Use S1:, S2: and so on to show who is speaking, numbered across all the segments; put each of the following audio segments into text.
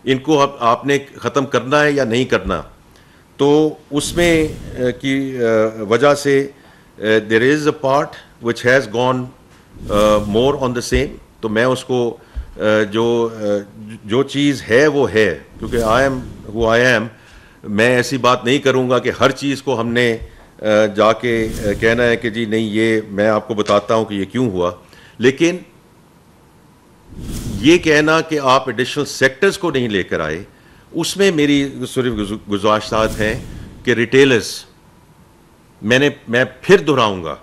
S1: इनको आपने ख़त्म करना है या नहीं करना। तो उसमें की वजह से there is a part which has gone more on the same. तो मैं उसको जो चीज़ है वो है, क्योंकि I am who I am. मैं ऐसी बात नहीं करूँगा कि हर चीज़ को हमने जाके कहना है कि जी नहीं, ये मैं आपको बताता हूँ कि ये क्यों हुआ। लेकिन ये कहना कि आप एडिशनल सेक्टर्स को नहीं लेकर आए, उसमें मेरी सिर्फ गुजारिशात हैं कि रिटेलर्स, मैं फिर दोहराऊंगा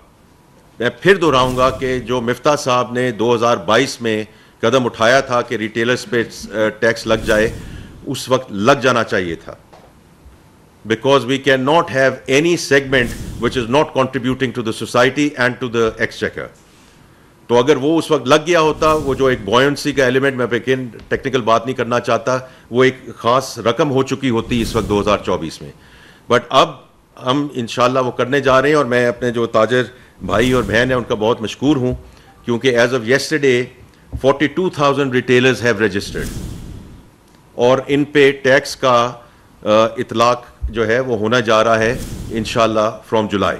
S1: कि जो मिफ्ता साहब ने 2022 में कदम उठाया था कि रिटेलर्स पे टैक्स लग जाए, उस वक्त लग जाना चाहिए था। Because we can not have any segment which is not contributing to the society and to the exchequer. तो अगर वो उस वक्त लग गया होता, वो जो एक बॉयंसी का एलिमेंट, मैं लेकिन टेक्निकल बात नहीं करना चाहता, वो एक ख़ास रकम हो चुकी होती इस वक्त 2024 में। बट अब हम इंशाल्लाह वो करने जा रहे हैं, और मैं अपने जो ताजर भाई और बहन हैं उनका बहुत मशकूर हूँ, क्योंकि as of yesterday 42,000 retailers have registered, और इन पे टैक्स का इतलाक जो है वो होना जा रहा है इंशाल्लाह फ्रॉम जुलाई।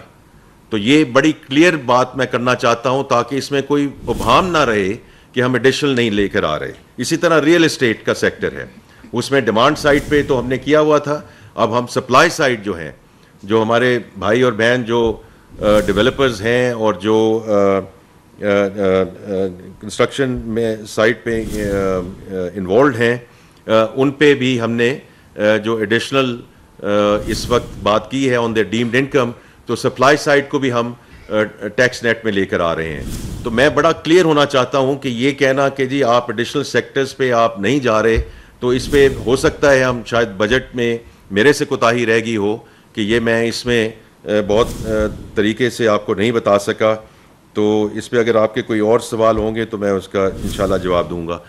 S1: तो ये बड़ी क्लियर बात मैं करना चाहता हूं, ताकि इसमें कोई उभाम ना रहे कि हम एडिशनल नहीं लेकर आ रहे। इसी तरह रियल एस्टेट का सेक्टर है, उसमें डिमांड साइड पे तो हमने किया हुआ था, अब हम सप्लाई साइड जो है, जो हमारे भाई और बहन जो डेवलपर्स हैं और जो कंस्ट्रक्शन में साइड पे इन्वॉल्व हैं, उन पे भी हमने जो एडिशनल इस वक्त बात की है ऑन द डीम्ड इनकम, तो सप्लाई साइड को भी हम टैक्स नेट में लेकर आ रहे हैं। तो मैं बड़ा क्लियर होना चाहता हूं कि ये कहना कि जी आप एडिशनल सेक्टर्स पे आप नहीं जा रहे, तो इस पे हो सकता है हम शायद बजट में मेरे से कोताही रह गई हो कि ये मैं इसमें बहुत तरीके से आपको नहीं बता सका। तो इस पे अगर आपके कोई और सवाल होंगे तो मैं उसका इंशाल्लाह जवाब दूंगा।